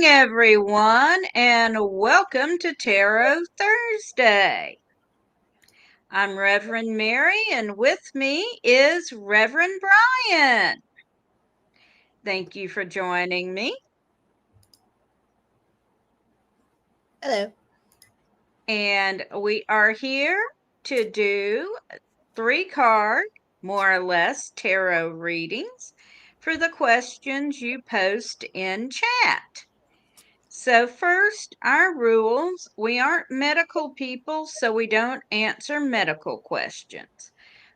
everyone, and welcome to Tarot Thursday. I'm Reverend Mary, and with me is Reverend Bryan. Thank you for joining me. Hello. And we are here to do 3-card, more or less, tarot readings for the questions you post in chat. So first, our rules. We aren't medical people, so we don't answer medical questions.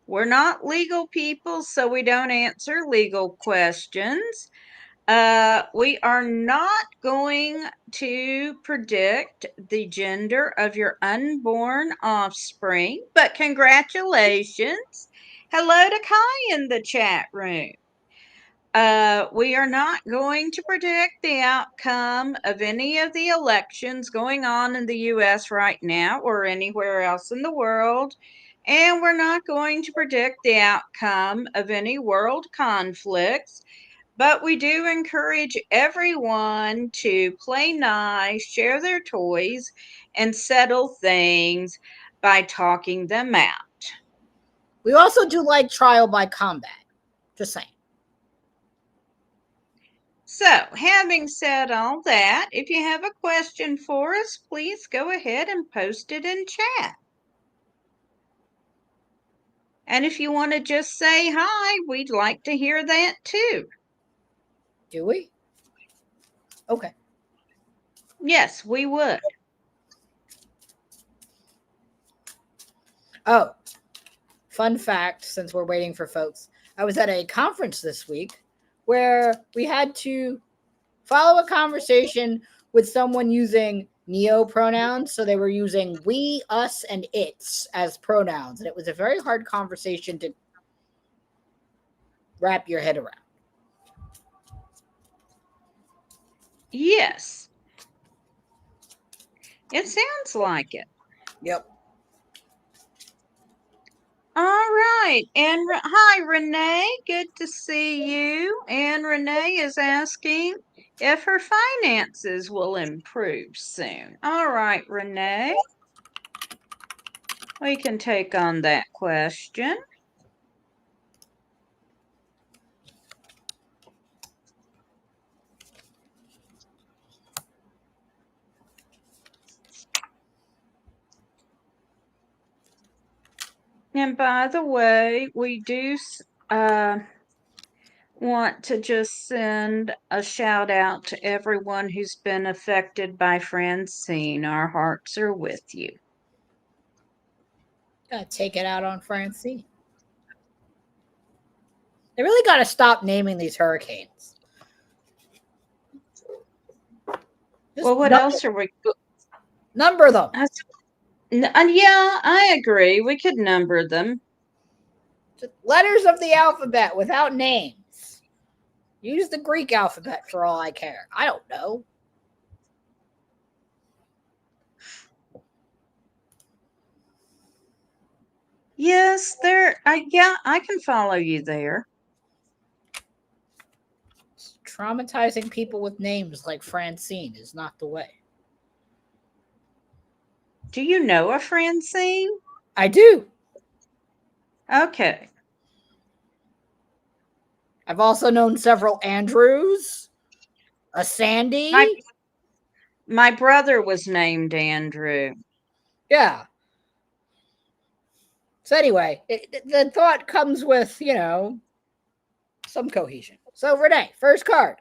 We're not legal people, so we don't answer legal questions. We are not going to predict the gender of your unborn offspring, but congratulations. Hello to Kai in the chat room. We are not going to predict the outcome of any of the elections going on in the U.S. right now or anywhere else in the world. And we're not going to predict the outcome of any world conflicts. But we do encourage everyone to play nice, share their toys, and settle things by talking them out. We also do like trial by combat. Just saying. So, having said all that, if you have a question for us, please go ahead and post it in chat. And if you want to just say hi, we'd like to hear that too. Do we? Okay. Yes, we would. Oh, fun fact, since we're waiting for folks. I was at a conference this week where we had to follow a conversation with someone using neo pronouns. So they were using we, us, and its as pronouns. And it was a very hard conversation to wrap your head around. Yes. It sounds like it. Yep. All right. And hi, Renee. Good to see you. And Renee is asking if her finances will improve soon. All right, Renee. We can take on that question. And by the way, we do want to just send a shout out to everyone who's been affected by Francine. Our hearts are with you. Gotta take it out on Francine. They really got to stop naming these hurricanes. Well, what else are we? Number them. Yeah, I agree. We could number them. Just letters of the alphabet without names. Use the Greek alphabet for all I care. I don't know. Yes, I can follow you there. Traumatizing people with names like Francine is not the way. Do you know a Francine? I do. Okay. I've also known several Andrews, a Sandy. My brother was named Andrew. Yeah. So anyway, the thought comes with, some cohesion. So Renee, first card.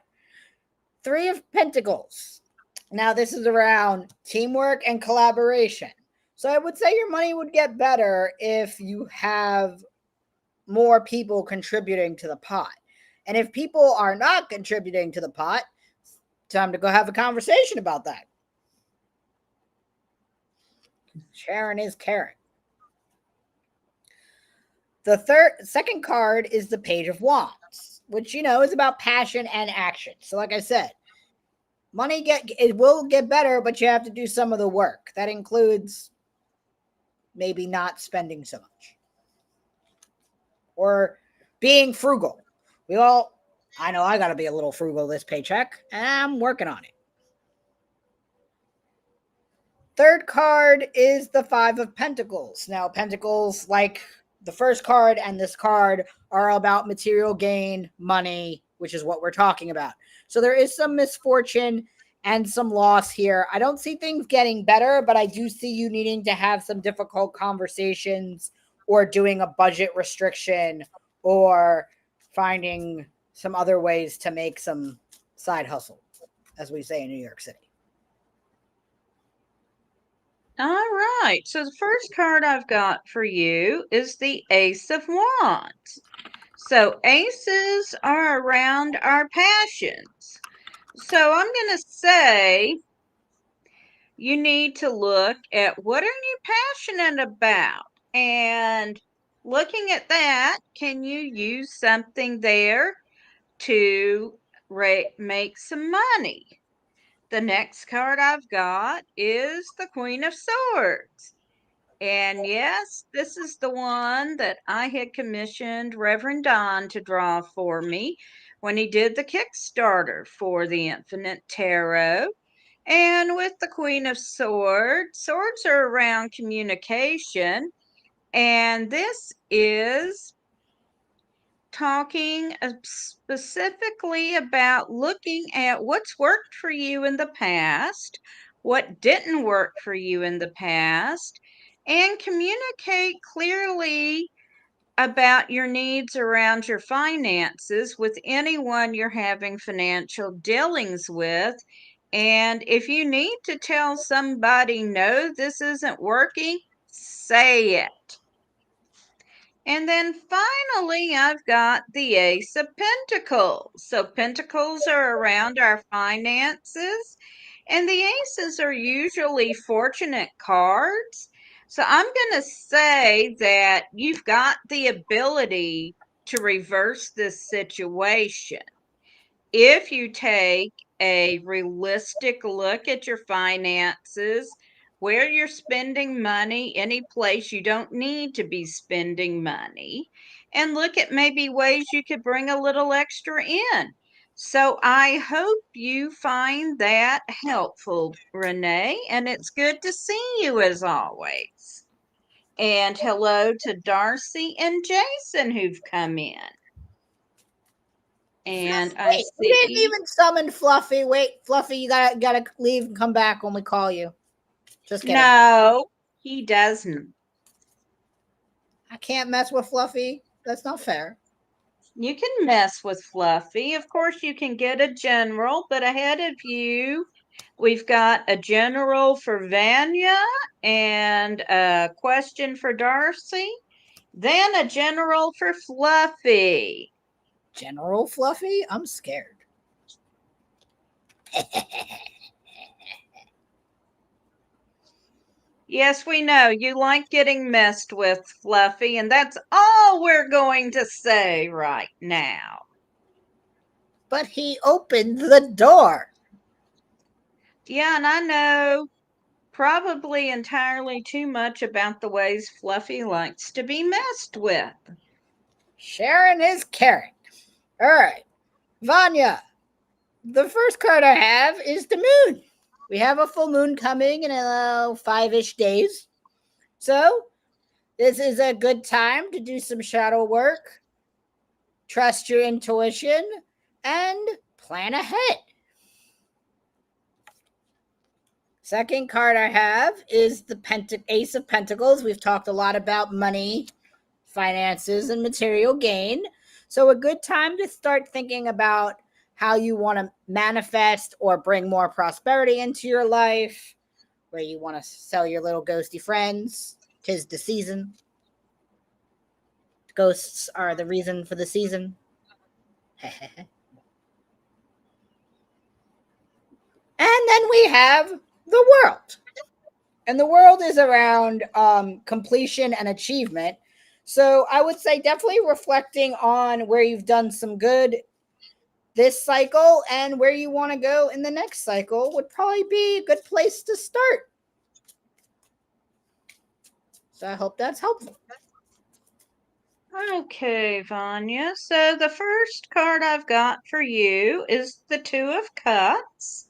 3 of Pentacles. Now this is around teamwork and collaboration. So I would say your money would get better if you have more people contributing to the pot. And if people are not contributing to the pot, it's time to go have a conversation about that. Sharon is caring. The second card is the Page of Wands, which, is about passion and action. So like I said, it will get better, but you have to do some of the work. That includes maybe not spending so much or being frugal. I know I got to be a little frugal this paycheck, and I'm working on it. Third card is the Five of Pentacles. Now, Pentacles, like the first card and this card, are about material gain, money, which is what we're talking about. So there is some misfortune and some loss here. I don't see things getting better, but I do see you needing to have some difficult conversations or doing a budget restriction or finding some other ways to make some side hustle, as we say in New York City. All right. So the first card I've got for you is the Ace of Wands. So aces are around our passions. So I'm going to say you need to look at what are you passionate about? And looking at that, can you use something there to make some money? The next card I've got is the Queen of Swords. And yes, this is the one that I had commissioned Reverend Don to draw for me when he did the Kickstarter for the Infinite Tarot. And with the Queen of Swords, swords are around communication. And this is talking specifically about looking at what's worked for you in the past, what didn't work for you in the past, and communicate clearly about your needs around your finances with anyone you're having financial dealings with. And if you need to tell somebody, no, this isn't working, say it. And then finally, I've got the Ace of Pentacles. So Pentacles are around our finances, and the aces are usually fortunate cards. So I'm going to say that you've got the ability to reverse this situation if you take a realistic look at your finances, where you're spending money, any place you don't need to be spending money, and look at maybe ways you could bring a little extra in. So I hope you find that helpful, Renee, and it's good to see you as always. And hello to Darcy and Jason who've come in. And I Wait, we didn't see. even summon Fluffy. Wait, Fluffy, you gotta leave and come back when we call you. Just kidding. No, he doesn't. I can't mess with Fluffy. That's not fair. You can mess with Fluffy. Of course, you can get a general, but ahead of you, we've got a general for Vanya and a question for Darcy, then a general for Fluffy. General Fluffy? I'm scared. Yes, we know you like getting messed with, Fluffy, and that's all we're going to say right now. But he opened the door. Yeah, and I know probably entirely too much about the ways Fluffy likes to be messed with. Sharon is caring. All right. Vanya, the first card I have is the moon. We have a full moon coming in 5-ish days. So, this is a good time to do some shadow work, trust your intuition, and plan ahead. Second card I have is the Ace of Pentacles. We've talked a lot about money, finances, and material gain. So, a good time to start thinking about how you want to manifest or bring more prosperity into your life, where you want to sell your little ghosty friends. 'Tis the season. Ghosts are the reason for the season. And then we have the world. And the world is around completion and achievement. So I would say definitely reflecting on where you've done some good this cycle and where you want to go in the next cycle would probably be a good place to start. So I hope that's helpful. Okay, Vanya. So the first card I've got for you is the Two of Cups.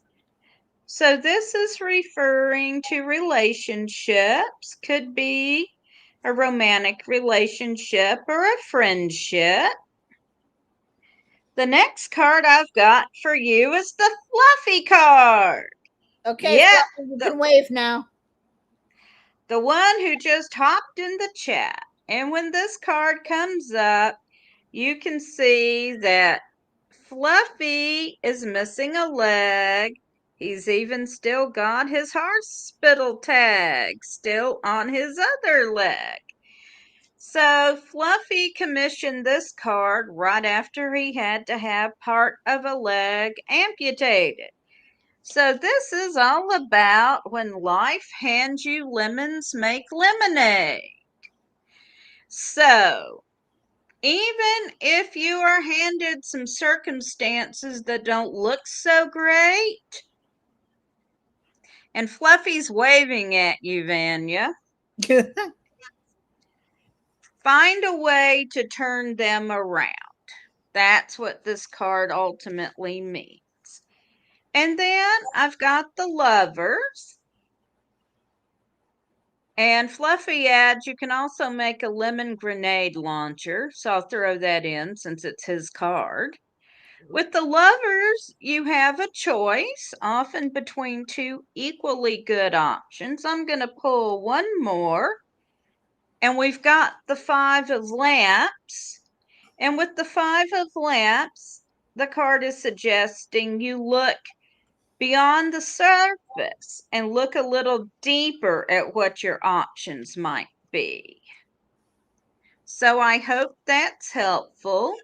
So this is referring to relationships, could be a romantic relationship or a friendship. The next card I've got for you is the fluffy card. Okay, Yep, Fluffy, you the, can wave now. the one who just hopped in the chat. And when this card comes up, you can see that Fluffy is missing a leg. He's even still got his hospital tag still on his other leg. So Fluffy commissioned this card right after he had to have part of a leg amputated. So this is all about when life hands you lemons, make lemonade. So even if you are handed some circumstances that don't look so great, and Fluffy's waving at you, Vanya, find a way to turn them around. That's what this card ultimately means. And then I've got the lovers. And Fluffy adds you can also make a lemon grenade launcher. So I'll throw that in since it's his card. With the lovers, you have a choice, often between two equally good options. I'm going to pull one more. And we've got the Five of Lamps. And with the Five of Lamps, the card is suggesting you look beyond the surface and look a little deeper at what your options might be. So I hope that's helpful.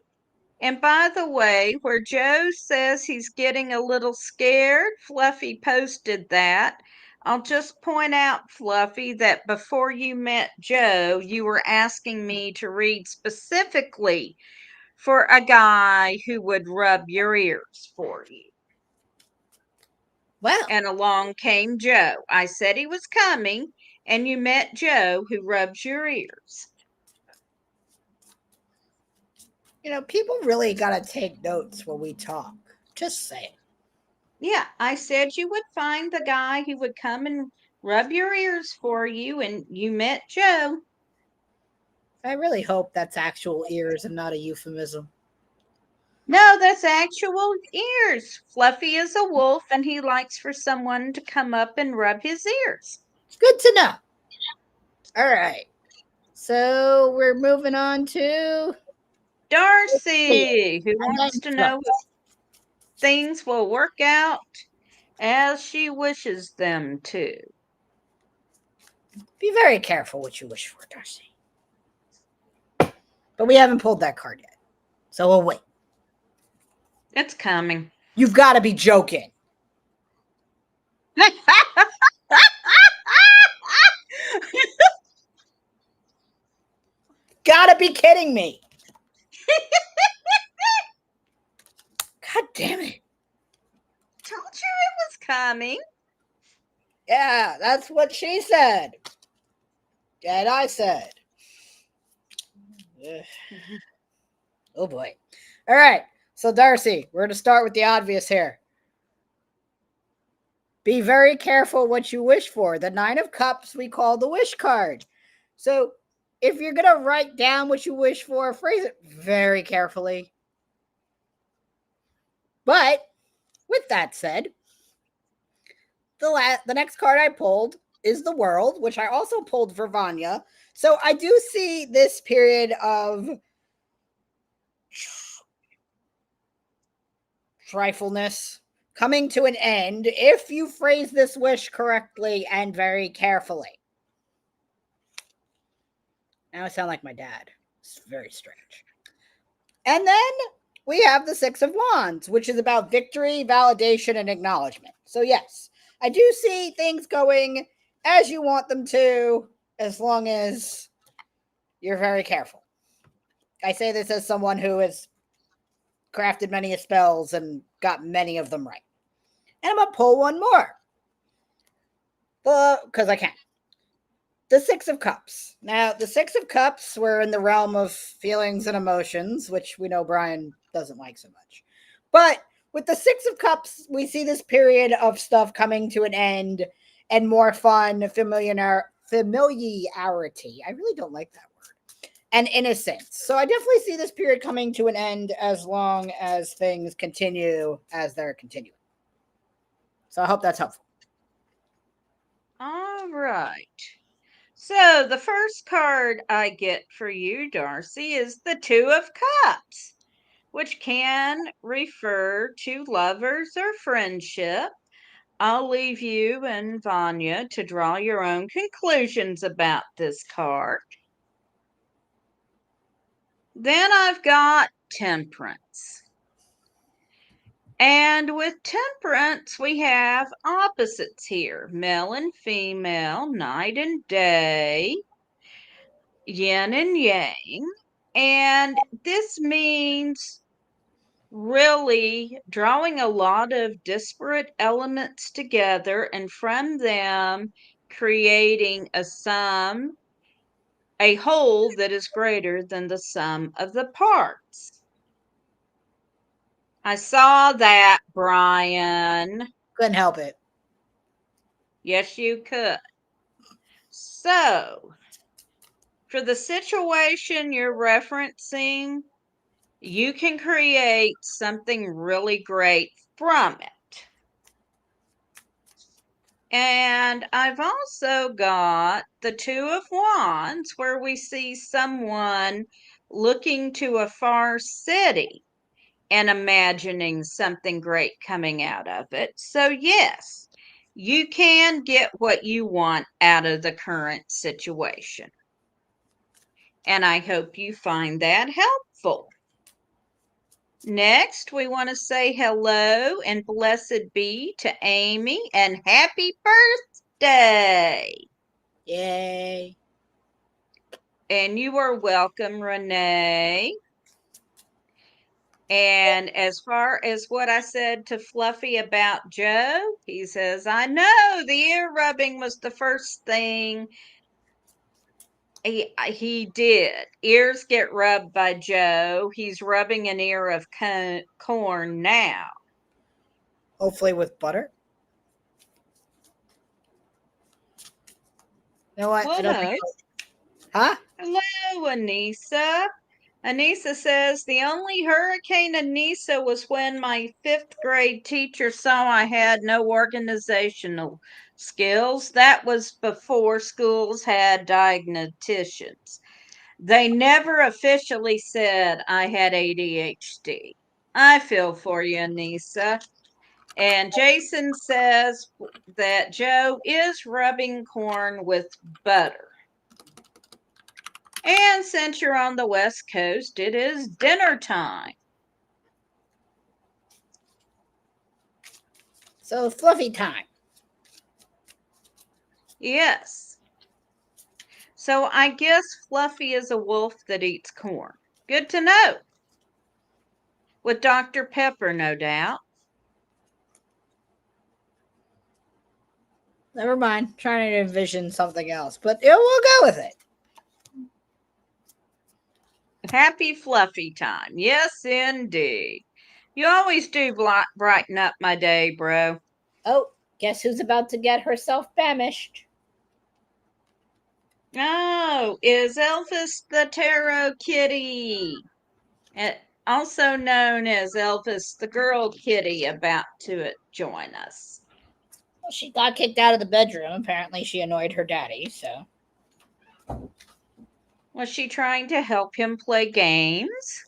And by the way, where Joe says he's getting a little scared, Fluffy posted that. I'll just point out, Fluffy, that before you met Joe, you were asking me to read specifically for a guy who would rub your ears for you. Well, And along came Joe. I said he was coming, and you met Joe who rubs your ears. people really got to take notes when we talk. Just saying. Yeah, I said you would find the guy who would come and rub your ears for you, and you met Joe. I really hope that's actual ears and not a euphemism. No, that's actual ears. Fluffy is a wolf, and he likes for someone to come up and rub his ears. Good to know. All right. So we're moving on to Darcy, who and wants then to know Fluffy. if things will work out as she wishes them to. Be very careful what you wish for, Darcy. But we haven't pulled that card yet. So we'll wait. It's coming. You've got to be joking. Gotta be kidding me. God damn it. Told you it was coming. Yeah, that's what she said. And I said. Ugh. Oh boy. All right. So, Darcy, we're going to start with the obvious here. Be very careful what you wish for. The Nine of Cups we call the wish card. So, if you're going to write down what you wish for, phrase it very carefully. But with that said, the next card I pulled is the World, which I also pulled for Vanya. So I do see this period of trifleness coming to an end if you phrase this wish correctly and very carefully. Now I sound like my dad. It's very strange. And then we have the Six of Wands, which is about victory, validation, and acknowledgement. So, yes, I do see things going as you want them to, as long as you're very careful. I say this as someone who has crafted many spells and got many of them right. And I'm going to pull one more. Because I can. The Six of Cups. Now, the Six of Cups were in the realm of feelings and emotions, which we know Bryan doesn't like so much. But with the Six of Cups, we see this period of stuff coming to an end and more fun, familiarity. I really don't like that word. And innocence. So I definitely see this period coming to an end as long as things continue as they're continuing. So I hope that's helpful. All right. So the first card I get for you, Darcy, is the Two of Cups, which can refer to lovers or friendship. I'll leave you and Vanya to draw your own conclusions about this card. Then I've got Temperance. And with Temperance, we have opposites here, male and female, night and day, yin and yang. And this means really drawing a lot of disparate elements together and from them creating a sum, a whole that is greater than the sum of the parts. I saw that, Bryan. Couldn't help it. Yes, you could. So, for the situation you're referencing, you can create something really great from it. And I've also got the Two of Wands, where we see someone looking to a far city and imagining something great coming out of it. So, yes, you can get what you want out of the current situation. And I hope you find that helpful. Next, we want to say hello and blessed be to Amy and happy birthday. Yay. And you are welcome, Renee. And as far as what I said to Fluffy about Joe, he says, I know the ear rubbing was the first thing he did. Ears get rubbed by Joe. He's rubbing an ear of corn now. Hopefully with butter. You know what? Well, I don't think. no. Huh? Hello, Anissa. Anissa says the only Hurricane Anissa was when my fifth grade teacher saw I had no organizational skills. That was before schools had diagnosticians. They never officially said I had ADHD. I feel for you, Anissa. And Jason says that Joe is rubbing corn with butter. And since you're on the West Coast, it is dinner time. So fluffy time. Yes. So I guess Fluffy is a wolf that eats corn. Good to know. With Dr. Pepper, no doubt. Never mind. Trying to envision something else, but yeah, we'll go with it. Happy Fluffy time. Yes, indeed. You always do brighten up my day, bro. Oh, guess who's about to get herself famished? Oh, is Elvis the Tarot Kitty, also known as Elvis the Girl Kitty, about to join us? Well, she got kicked out of the bedroom. Apparently, she annoyed her daddy, so. Was she trying to help him play games?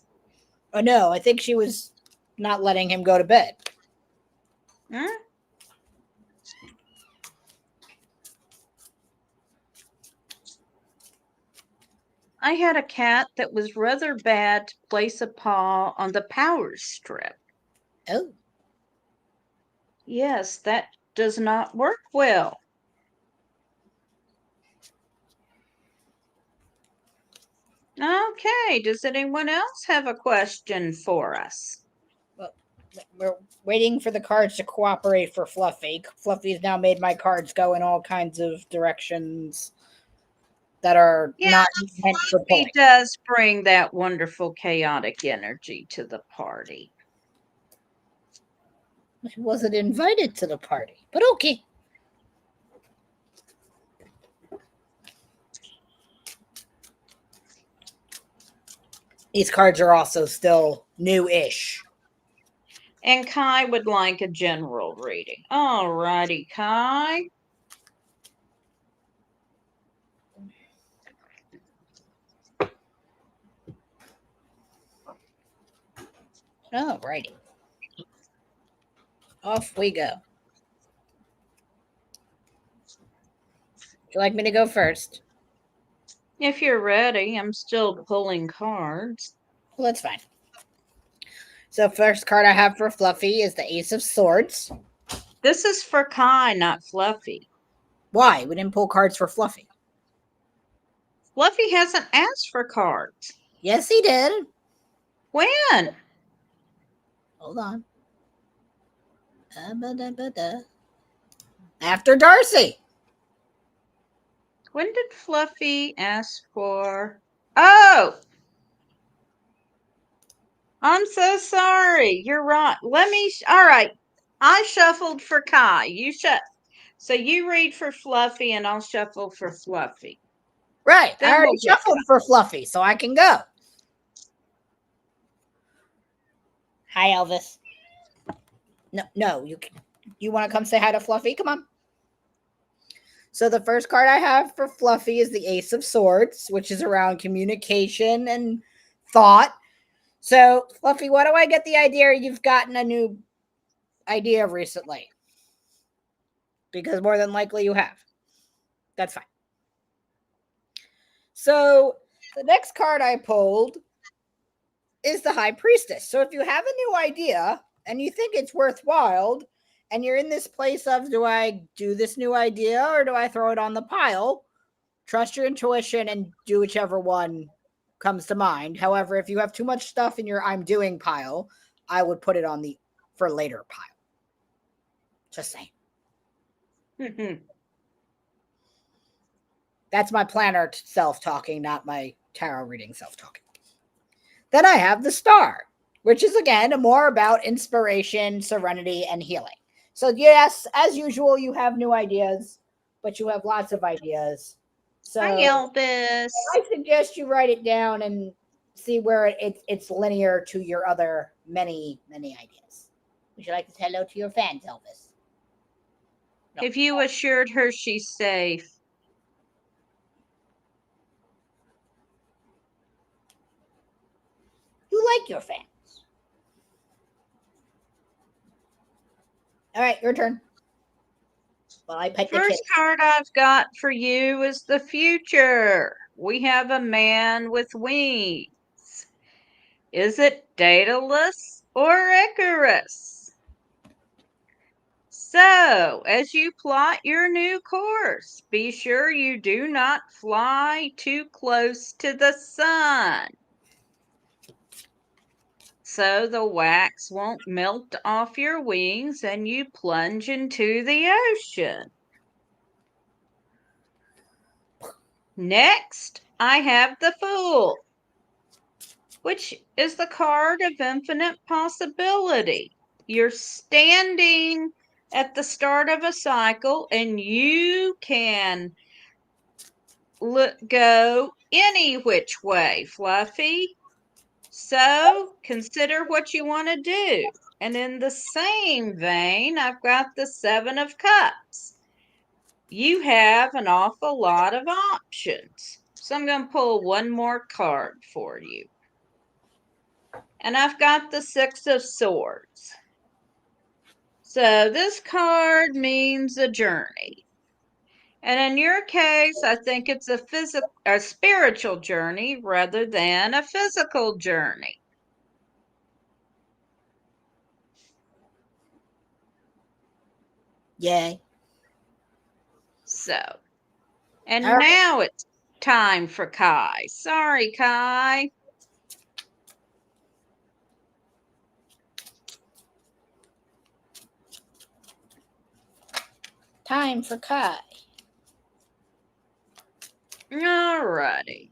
Oh, no, I think she was not letting him go to bed. Hmm? I had a cat that was rather bad to place a paw on the power strip. Oh. Yes, that does not work well. Okay, does anyone else have a question for us? Well, we're waiting for the cards to cooperate for Fluffy. Fluffy's now made my cards go in all kinds of directions that are Yeah, not meant for Fluffy pulling. does bring that wonderful chaotic energy to the party. He wasn't invited to the party, but okay. These cards are also still new-ish. And Kai would like a general reading. All righty, Kai. All righty. Off we go. Would you like me to go first? If you're ready, I'm still pulling cards. Well, that's fine. So, first card I have for Fluffy is the Ace of Swords. This is for Kai, not Fluffy. Why? We didn't pull cards for Fluffy. Fluffy hasn't asked for cards. Yes, he did. When? Hold on. After Darcy. When did Fluffy ask for... Oh! I'm so sorry. You're right. Let me... All right. I shuffled for Kai. So you read for Fluffy and I'll shuffle for Fluffy. Right. I Then already we'll get shuffled for Fluffy, so I can go. Hi, Elvis. No, you want to come say hi to Fluffy? Come on. So the first card I have for Fluffy is the Ace of Swords, which is around communication and thought. So, Fluffy, why do I get the idea you've gotten a new idea recently? Because more than likely you have. That's fine. So, the next card I pulled is the High Priestess. So, if you have a new idea and you think it's worthwhile, and you're in this place of, do I do this new idea or do I throw it on the pile? Trust your intuition and do whichever one comes to mind. However, if you have too much stuff in your I'm doing pile, I would put it on the for later pile. Just saying. That's my planner self-talking, not my tarot reading self-talking. Then I have the Star, which is again more about inspiration, serenity, and healing. So yes, as usual, you have new ideas, but you have lots of ideas. So Hi, Elvis. I suggest you write it down and see where it's linear to your other many ideas. Would you like to say hello to your fans, Elvis? No. If you assured her she's safe. You like your fans. All right, your turn. Well, I pet the First card I've got for you is the future. We have a man with wings. Is it Daedalus or Icarus? So, as you plot your new course, be sure you do not fly too close to the sun, so the wax won't melt off your wings and you plunge into the ocean. Next, I have the Fool, which is the card of infinite possibility. You're standing at the start of a cycle and you can go any which way, Fluffy. So consider what you want to do. And in the same vein, I've got the Seven of Cups. You have an awful lot of options. So I'm going to pull one more card for you. And I've got the Six of Swords. So this card means a journey. And in your case, I think it's a spiritual journey rather than a physical journey. Yay. So, and now it's time for Kai. Sorry, Kai. Time for Kai. All righty.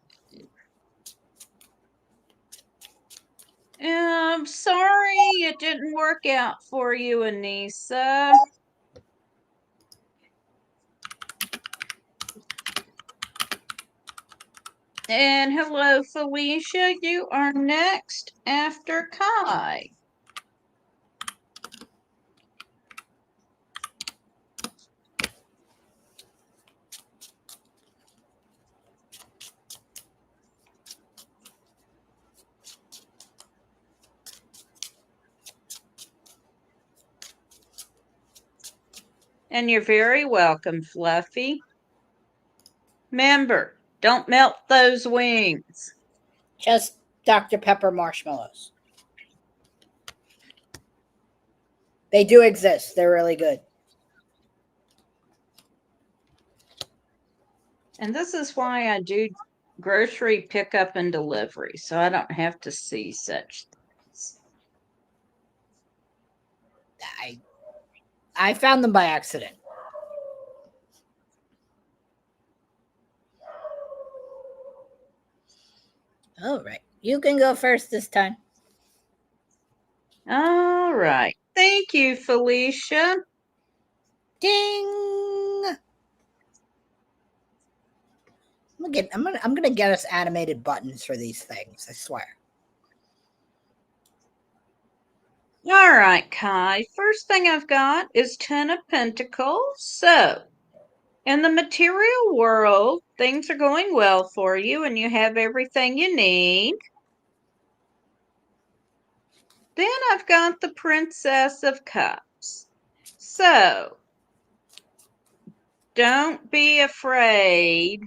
I'm sorry it didn't work out for you, Anissa. And hello, Felicia. You are next after Kai. And you're very welcome, Fluffy. Remember, don't melt those wings. Just Dr. Pepper marshmallows. They do exist. They're really good. And this is why I do grocery pickup and delivery, so I don't have to see such things. I found them by accident. All right. You can go first this time. All right. Thank you, Felicia. Ding. I'm gonna get us animated buttons for these things, I swear. All right, Kai. First thing I've got is 10 of Pentacles. So, in the material world, things are going well for you and you have everything you need. Then I've got the Princess of Cups. So, don't be afraid.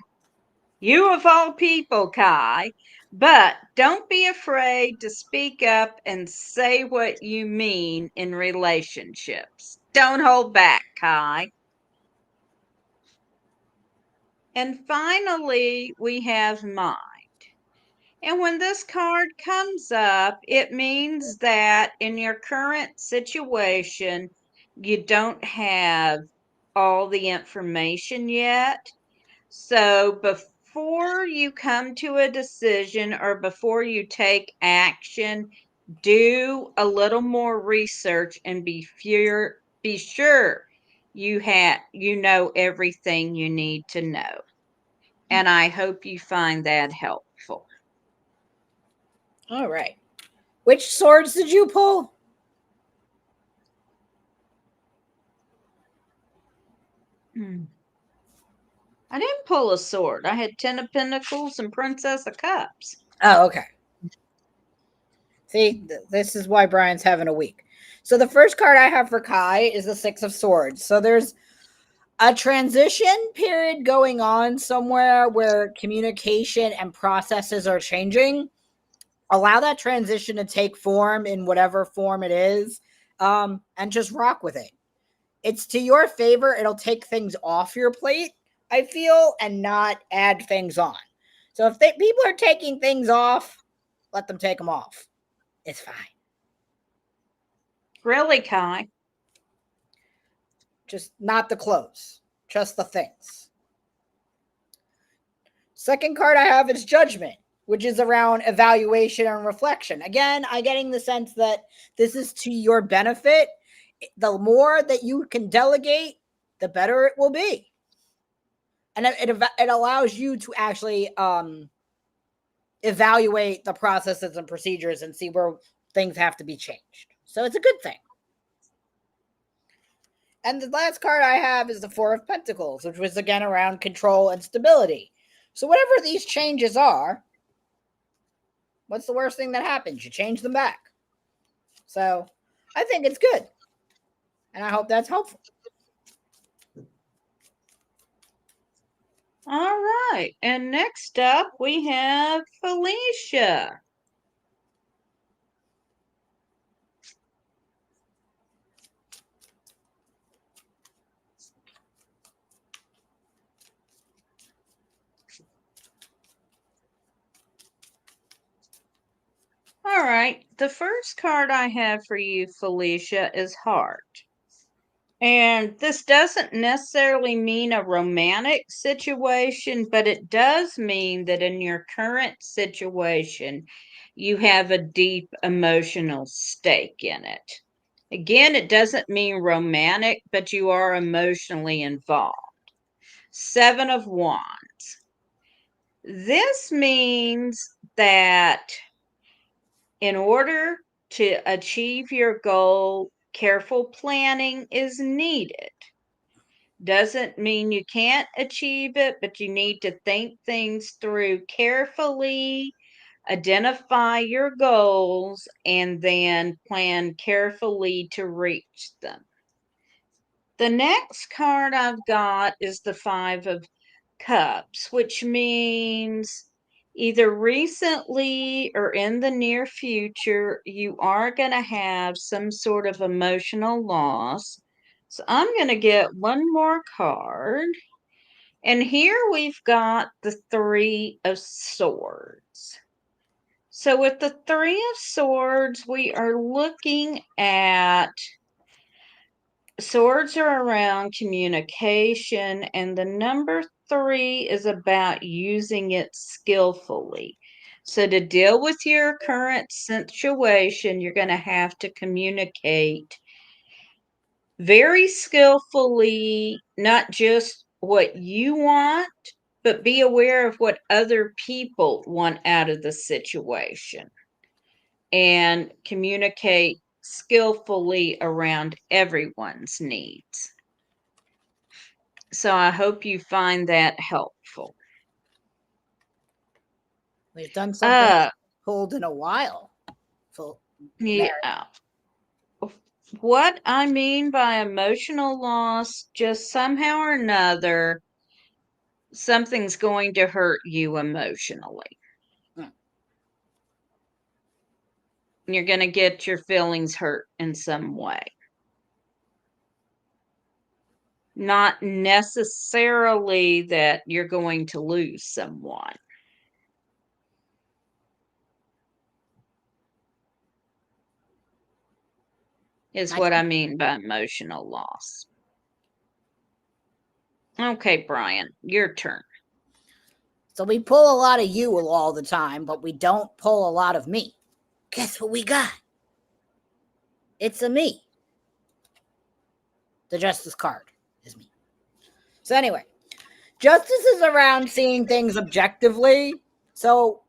You of all people, Kai, but don't be afraid to speak up and say what you mean in relationships. Don't hold back, Kai. And finally, we have mind. And when this card comes up, it means that in your current situation, you don't have all the information yet. So before you come to a decision or before you take action, do a little more research and be sure you know everything you need to know. And I hope you find that helpful. All right. Which swords did you pull? I didn't pull a sword. I had 10 of Pentacles and Princess of Cups. Oh, okay. See, this is why Bryan's having a week. So the first card I have for Kai is the Six of Swords. So there's a transition period going on somewhere where communication and processes are changing. Allow that transition to take form in whatever form it is, and just rock with it. It's to your favor. It'll take things off your plate, I feel, and not add things on. So if people are taking things off, let them take them off. It's fine. Really, Kai? Just not the clothes, just the things. Second card I have is Judgment, which is around evaluation and reflection. Again, I'm getting the sense that this is to your benefit. The more that you can delegate, the better it will be. And it allows you to actually evaluate the processes and procedures and see where things have to be changed. So it's a good thing. And the last card I have is the Four of Pentacles, which was again around control and stability. So whatever these changes are, what's the worst thing that happens? You change them back. So I think it's good. And I hope that's helpful. All right. And next up, we have Felicia. All right. The first card I have for you, Felicia, is Heart. And this doesn't necessarily mean a romantic situation, but it does mean that in your current situation, you have a deep emotional stake in it. Again, it doesn't mean romantic, but you are emotionally involved. Seven of Wands. This means that in order to achieve your goal, careful planning is needed. Doesn't mean you can't achieve it, but you need to think things through carefully, identify your goals, and then plan carefully to reach them. The next card I've got is the Five of Cups, which means either recently or in the near future, you are going to have some sort of emotional loss. So I'm going to get one more card. And here we've got the Three of Swords. So with the Three of Swords, we are looking at swords are around communication, and the number three is about using it skillfully. So, to deal with your current situation, you're going to have to communicate very skillfully, not just what you want, but be aware of what other people want out of the situation and communicate skillfully around everyone's needs. So I hope you find that helpful. We've done something Uh, pulled in a while. So, Mary. yeah. What I mean by emotional loss, just somehow or another, something's going to hurt you emotionally. Hmm. You're going to get your feelings hurt in some way. Not necessarily that you're going to lose someone, is I what I think mean by emotional loss. Okay, Bryan, your turn. so. We pull a lot of you all the time, but we don't pull a lot of me. Guess what we got? It's a me. The Justice card is me. So anyway, Justice is around seeing things objectively. So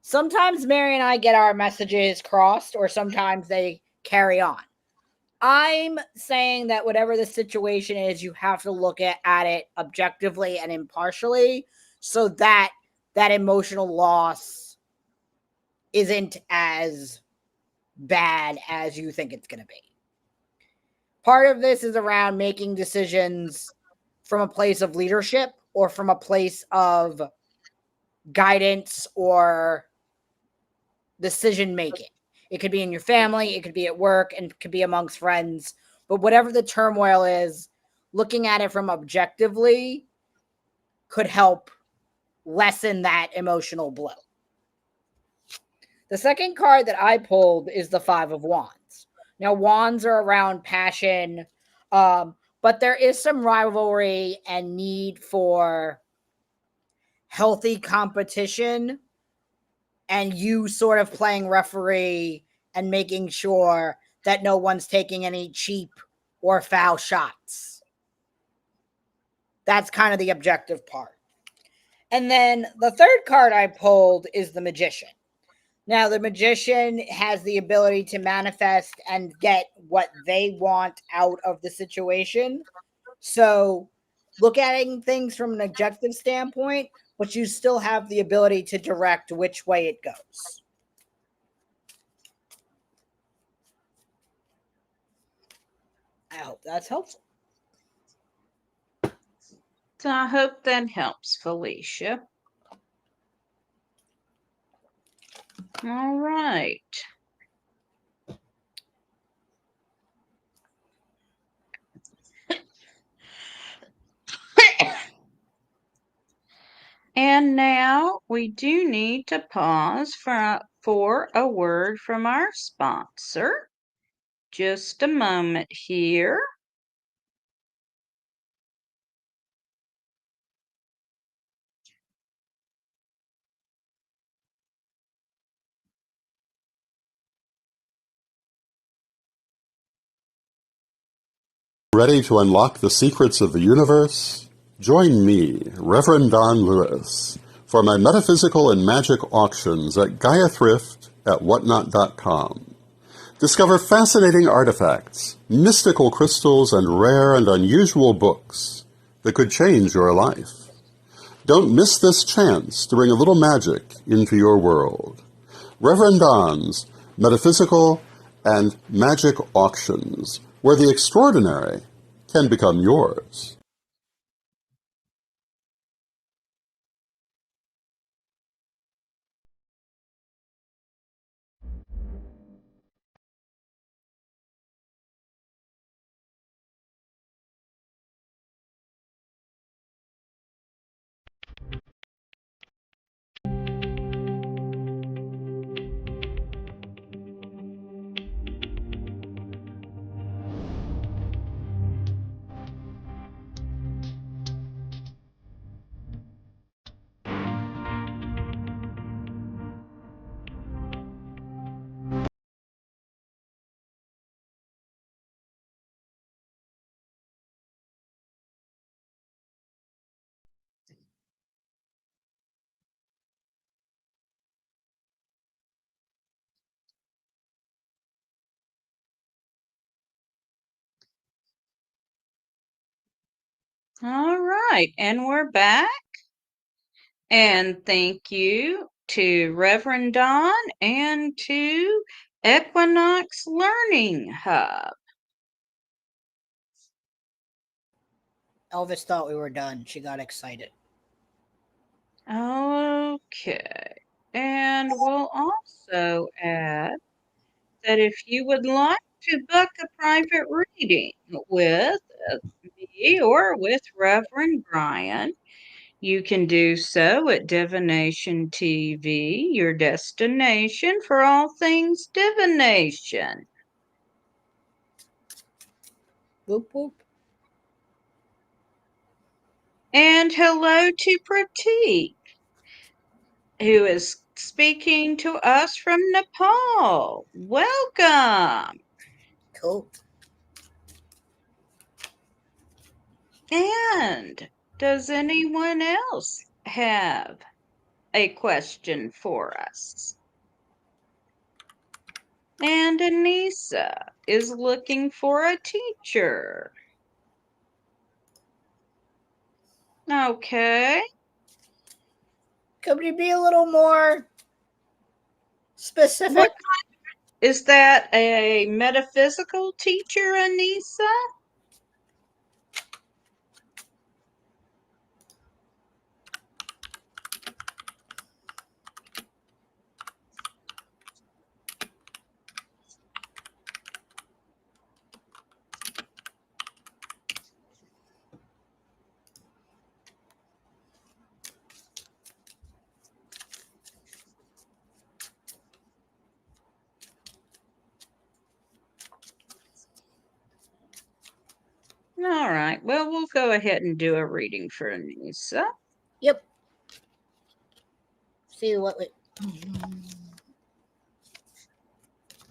sometimes Mary and I get our messages crossed, or sometimes they carry on. I'm saying that whatever the situation is, you have to look at it objectively and impartially, so that that emotional loss isn't as bad as you think it's going to be. Part of this is around making decisions from a place of leadership or from a place of guidance or decision making. It could be in your family, it could be at work, and it could be amongst friends. But whatever the turmoil is, looking at it from objectively could help lessen that emotional blow. The second card that I pulled is the Five of Wands. Now, wands are around passion, but there is some rivalry and need for healthy competition, and you sort of playing referee and making sure that no one's taking any cheap or foul shots. That's kind of the objective part. And then the third card I pulled is the Magician. Now, the Magician has the ability to manifest and get what they want out of the situation. So, look at things from an objective standpoint, but you still have the ability to direct which way it goes. I hope that's helpful. So I hope that helps, Felicia. All right. And now we do need to pause for a word from our sponsor. Just a moment here. Ready to unlock the secrets of the universe? Join me, Reverend Don Lewis, for my metaphysical and magic auctions at Gaia Thrift at whatnot.com. Discover fascinating artifacts, mystical crystals, and rare and unusual books that could change your life. Don't miss this chance to bring a little magic into your world. Reverend Don's Metaphysical and Magic Auctions, where the extraordinary can become yours. All right, and we're back. And thank you to Reverend Don and to Equinox Learning Hub. Elvis thought we were done. She got excited. Okay. And we'll also add that if you would like to book a private reading with me or with Reverend Bryan, you can do so at Divination TV, your destination for all things divination. Whoop whoop. And hello to Pratik, who is speaking to us from Nepal. Welcome. Cool. And does anyone else have a question for us? And Anissa is looking for a teacher. Okay. Could we be a little more specific? What is that, a metaphysical teacher, Anissa? All right. Well, we'll go ahead and do a reading for Anissa. Yep. See what we.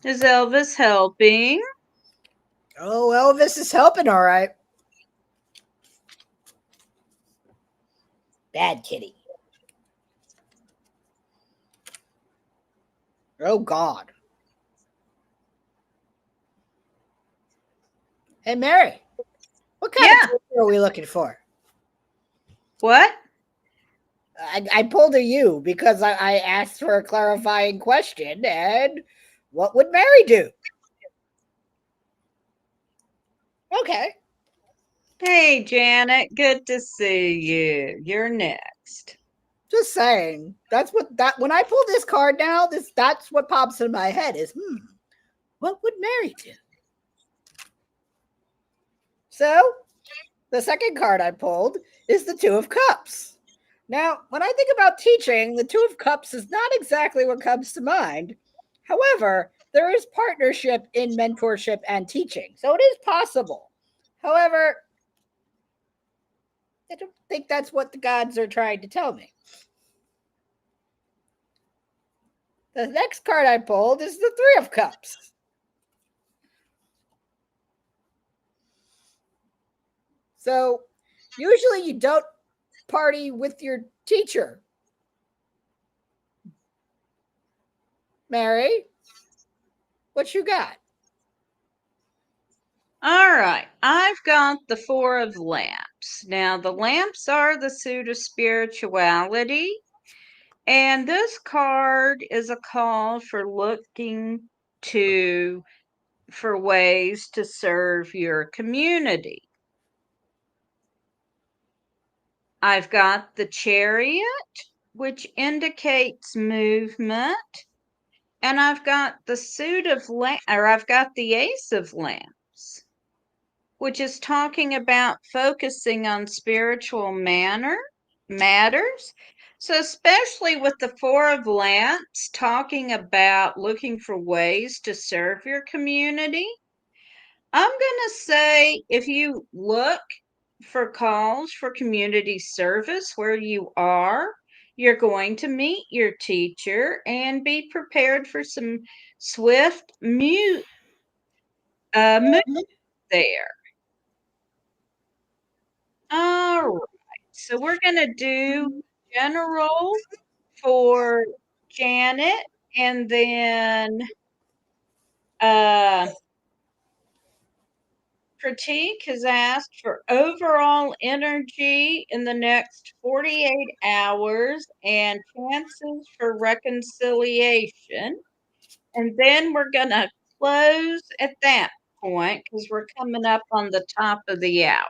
Is Elvis helping? Oh, Elvis is helping, all right. Bad kitty. Oh, God. Hey, Mary. What kind of teacher are we looking for? What? I pulled a U because I asked for a clarifying question, and what would Mary do? Okay. Hey, Janet. Good to see you. You're next. Just saying. That's what that when I pull this card now, that's what pops in my head is what would Mary do? So the second card I pulled is the Two of Cups. Now, when I think about teaching, the Two of Cups is not exactly what comes to mind. However, there is partnership in mentorship and teaching, so it is possible. However, I don't think that's what the gods are trying to tell me. The next card I pulled is the Three of Cups. So usually you don't party with your teacher. Mary, what you got? All right, I've got the Four of Lamps. Now, the lamps are the suit of spirituality, and this card is a call for looking to for ways to serve your community. I've got the Chariot, which indicates movement, and I've got the I've got the Ace of Lamps, which is talking about focusing on spiritual matters. So, especially with the Four of Lamps, talking about looking for ways to serve your community. I'm going to say if you look for calls for community service where you are, you're going to meet your teacher and be prepared for some swift move there. All right. So we're going to do general for Janet, and then uh, Critique has asked for overall energy in the next 48 hours and chances for reconciliation. And then we're going to close at that point because we're coming up on the top of the hour.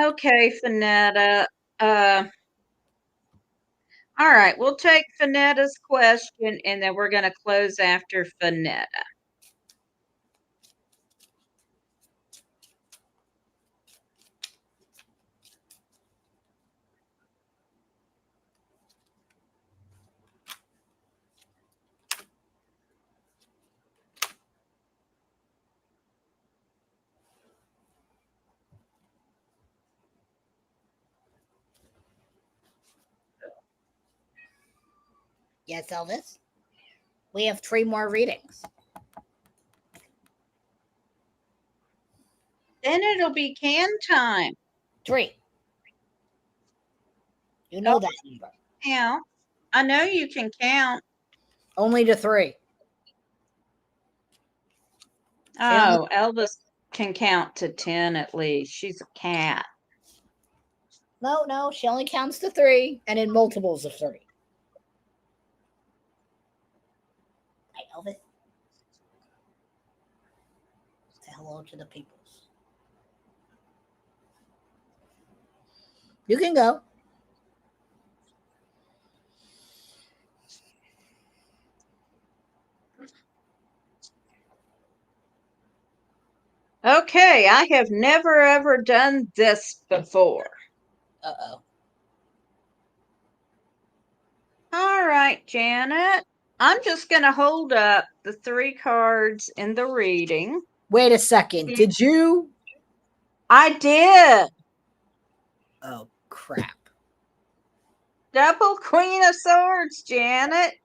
Okay, Finetta. All right, we'll take Finetta's question and then we're going to close after Finetta. Yes, Elvis. We have 3 more readings. Then it'll be can time. 3. You know that number. Count. I know you can count. Only to 3. Oh, Elvis can count to 10 at least. She's a cat. No, she only counts to 3 and in multiples of 3. Hey, Elvis. Say hello to the peoples. You can go. Okay, I have never ever done this before. Uh-oh. All right, Janet. I'm just going to hold up the 3 cards in the reading. Wait a second. Did you? I did. Oh, crap. Double Queen of Swords, Janet.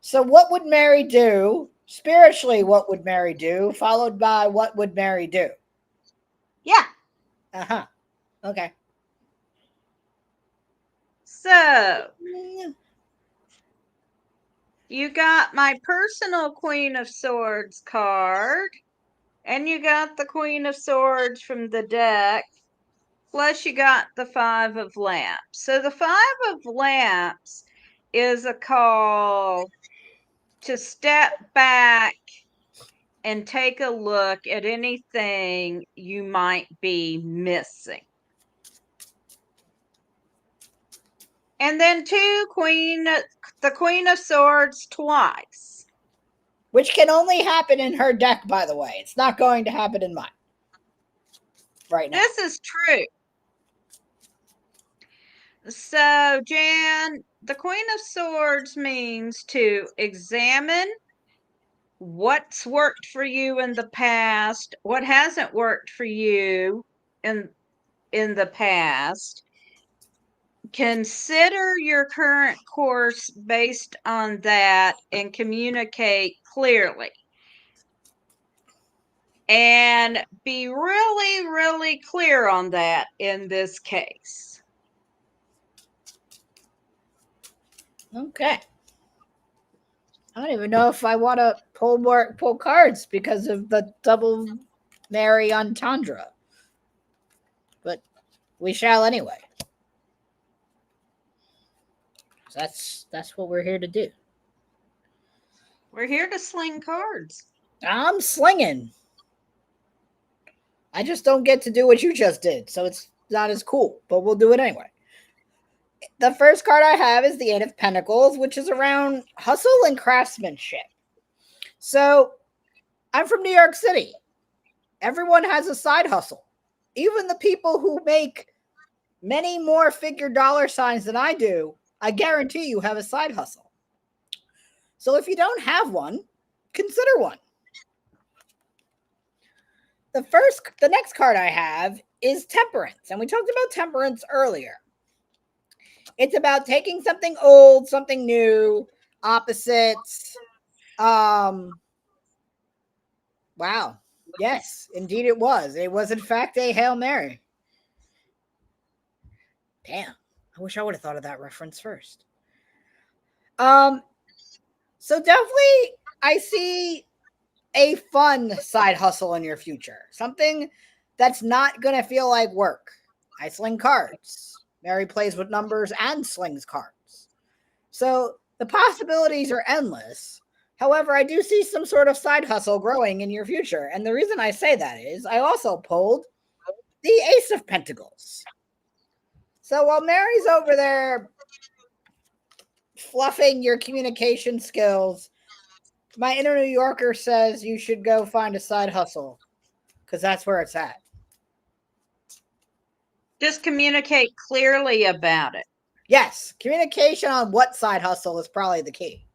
So what would Mary do? Spiritually, what would Mary do? Followed by what would Mary do? Yeah. Uh-huh. Okay. So, you got my personal Queen of Swords card, and you got the Queen of Swords from the deck, plus you got the Five of Lamps. So the Five of Lamps is a call to step back and take a look at anything you might be missing. And then the Queen of Swords twice. Which can only happen in her deck, by the way. It's not going to happen in mine. Right now. This is true. So, Jan, the Queen of Swords means to examine what's worked for you in the past, what hasn't worked for you in the past. Consider your current course based on that and communicate clearly. And be really, really clear on that in this case. Okay. I don't even know if I want to pull cards because of the double Mary entendre. But we shall anyway. That's what we're here to do. We're here to sling cards. I'm slinging. I just don't get to do what you just did, so it's not as cool, but we'll do it anyway. The first card I have is the Eight of Pentacles, which is around hustle and craftsmanship. So, I'm from New York City. Everyone has a side hustle. Even the people who make many more figure dollar signs than I do, I guarantee you have a side hustle. So if you don't have one, consider one. The next card I have is Temperance, and we talked about temperance earlier. It's about taking something old, something new, opposites. Wow. Yes, indeed it was. It was in fact a Hail Mary. Damn. I wish I would have thought of that reference first. So definitely I see a fun side hustle in your future. Something that's not going to feel like work. I sling cards. Mary plays with numbers and slings cards. So the possibilities are endless. However, I do see some sort of side hustle growing in your future. And the reason I say that is I also pulled the Ace of Pentacles. So while Mary's over there fluffing your communication skills, my inner New Yorker says you should go find a side hustle because that's where it's at. Just communicate clearly about it. Yes, communication on what side hustle is probably the key.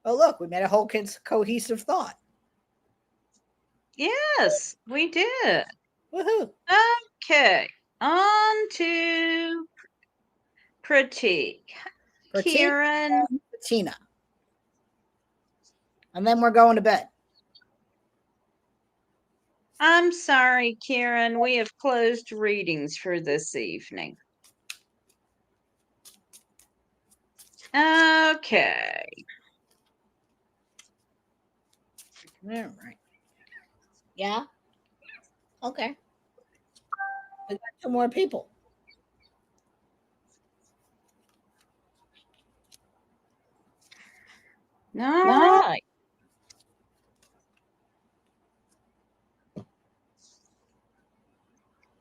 Oh, look, we made a whole cohesive thought. Yes, we did. Woohoo. Okay, on to Pratik. Kieran. Tina. And then we're going to bed. I'm sorry, Kieran. We have closed readings for this evening. Okay. All right. Yeah. Okay. We got two more people. All right.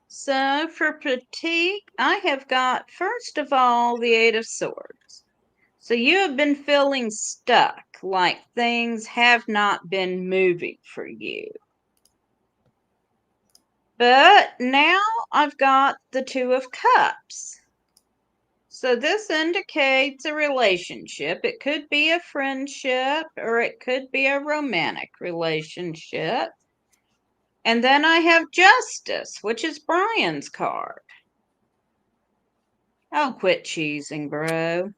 So for Pratik, I have got, first of all, the Eight of Swords. So you have been feeling stuck, like things have not been moving for you. But now I've got the Two of Cups. So this indicates a relationship. It could be a friendship or it could be a romantic relationship. And then I have Justice, which is Bryan's card. Oh, quit cheesing, bro.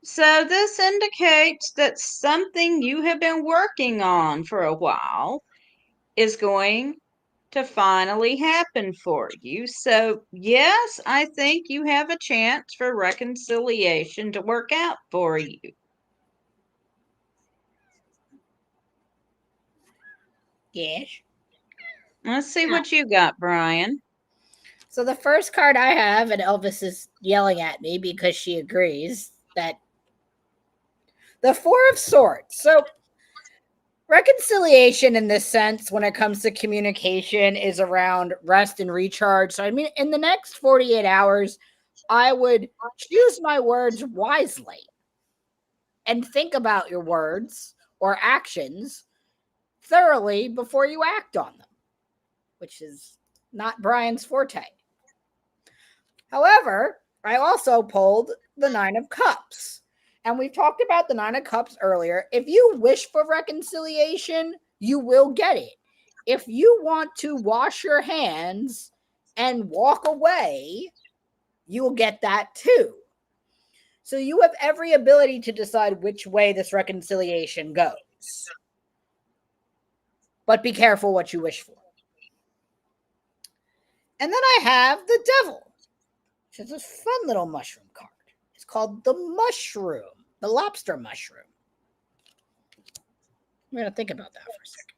So this indicates that something you have been working on for a while is going to finally happen for you. So yes, I think you have a chance for reconciliation to work out for you. Yes. Let's see what you got, Bryan. So the first card I have, and Elvis is yelling at me because she agrees, that the Four of Swords. So reconciliation in this sense, when it comes to communication, is around rest and recharge. So I mean, in the next 48 hours, I would choose my words wisely and think about your words or actions thoroughly before you act on them, which is not Bryan's forte. However, I also pulled the Nine of Cups. And we talked about the Nine of Cups earlier. If you wish for reconciliation, you will get it. If you want to wash your hands and walk away, you will get that too. So you have every ability to decide which way this reconciliation goes. abundance. But be careful what you wish for. And then I have the devil, which is a fun little mushroom card. It's called the mushroom, the lobster mushroom. I'm going to think about that for a second.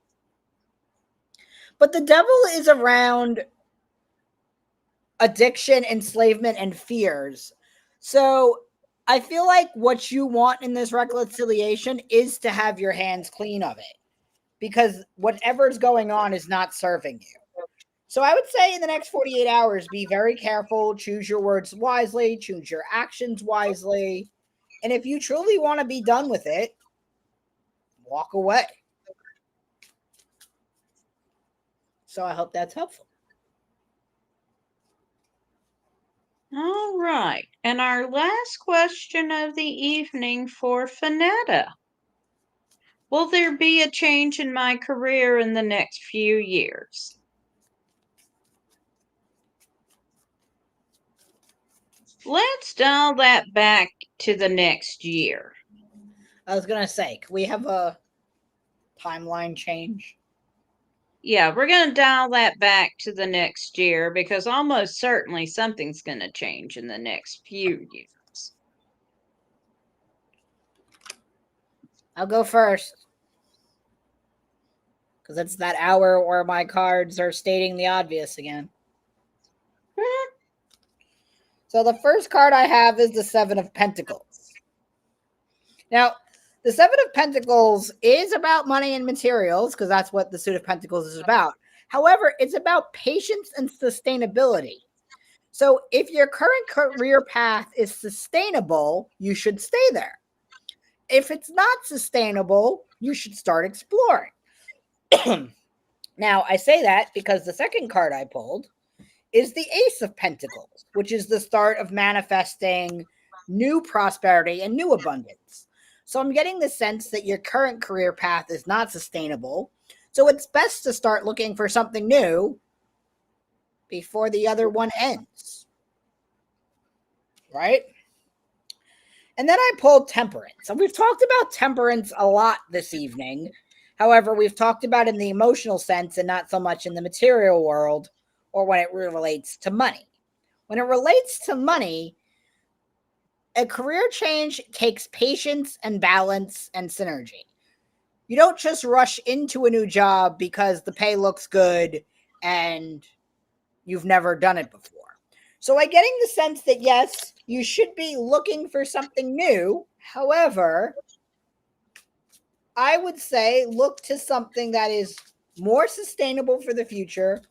But the devil is around addiction, enslavement, and fears. So I feel like what you want in this reconciliation is to have your hands clean of it, because whatever's going on is not serving you. So I would say in the next 48 hours, be very careful, choose your words wisely, choose your actions wisely. And if you truly want to be done with it, walk away. So I hope that's helpful. All right. And our last question of the evening for Finetta. Will there be a change in my career in the next few years? Let's dial that back to the next year. I was going to say, can we have a timeline change? Yeah, we're going to dial that back to the next year because almost certainly something's going to change in the next few years. I'll go first, because it's that hour where my cards are stating the obvious again. So the first card I have is the Seven of Pentacles. Now, the Seven of Pentacles is about money and materials, because that's what the Suit of Pentacles is about. However, it's about patience and sustainability. So if your current career path is sustainable, you should stay there. If it's not sustainable, you should start exploring. Now, I say that because the second card I pulled is the Ace of Pentacles, which is the start of manifesting new prosperity and new abundance. So I'm getting the sense that your current career path is not sustainable. So it's best to start looking for something new before the other one ends. Right? And then I pulled Temperance. And we've talked about temperance a lot this evening. However, we've talked about it in the emotional sense and not so much in the material world or when it relates to money. When it relates to money, a career change takes patience and balance and synergy. You don't just rush into a new job because the pay looks good and you've never done it before. So I'm getting the sense that, yes, you should be looking for something new. However, I would say look to something that is more sustainable for the future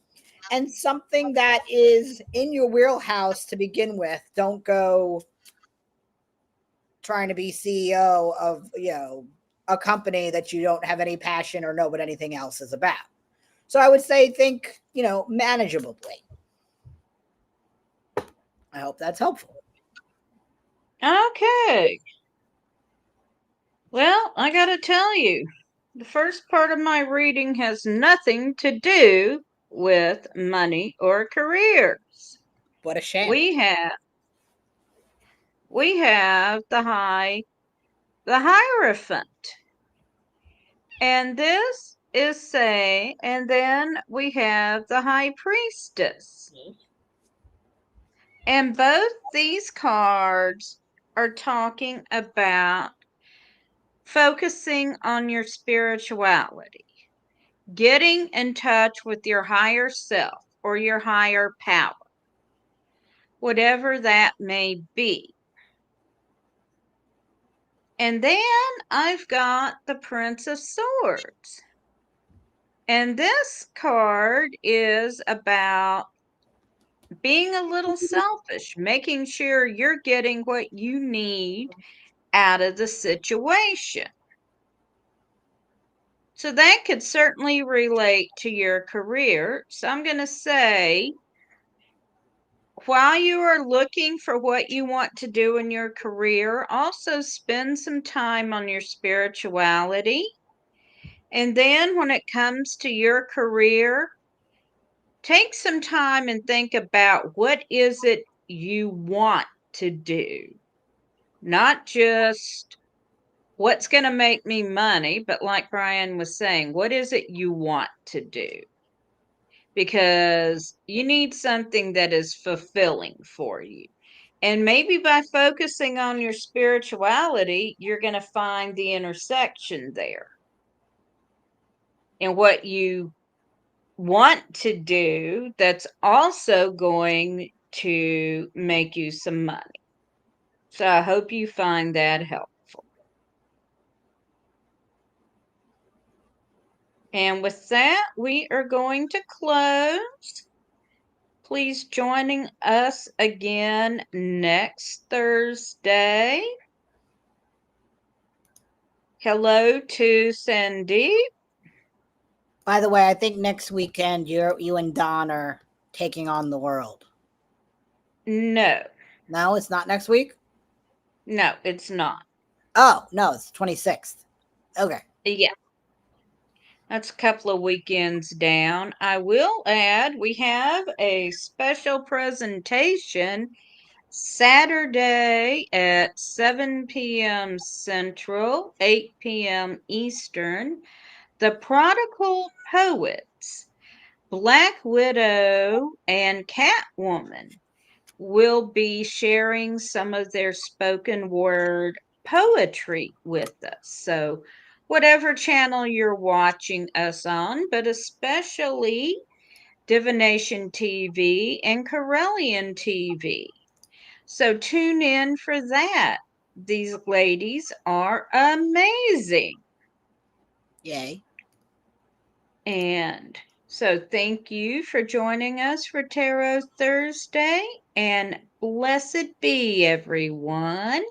and something that is in your wheelhouse to begin with. Don't go trying to be CEO of, a company that you don't have any passion or know what anything else is about. So I would say think, manageably. I hope that's helpful. Okay. Well, I got to tell you, the first part of my reading has nothing to do with money or careers. What a shame. We have the Hierophant. And this is and then we have the High Priestess. And both these cards are talking about focusing on your spirituality, getting in touch with your higher self or your higher power, whatever that may be. And then I've got the Prince of Swords. And this card is about being a little selfish, making sure you're getting what you need out of the situation. So that could certainly relate to your career. So I'm going to say, while you are looking for what you want to do in your career, also spend some time on your spirituality. And then when it comes to your career, take some time and think about what is it you want to do, not just what's going to make me money? But like Bryan was saying, what is it you want to do? Because you need something that is fulfilling for you. And maybe by focusing on your spirituality, you're going to find the intersection there. And what you want to do that's also going to make you some money. So I hope you find that helpful. And with that, we are going to close. Please joining us again next Thursday. Hello to Sandeep. By the way, I think next weekend you and Don are taking on the world. No. No, it's not next week? No, it's not. Oh, no, it's 26th. Okay. Yeah. That's a couple of weekends down. I will add we have a special presentation Saturday at 7 p.m. Central, 8 p.m. Eastern. The Prodigal Poets, Black Widow, and Catwoman will be sharing some of their spoken word poetry with us. So, whatever channel you're watching us on, but especially Divination TV and Corellian TV. So, tune in for that. These ladies are amazing. Yay. And so, thank you for joining us for Tarot Thursday, and blessed be everyone.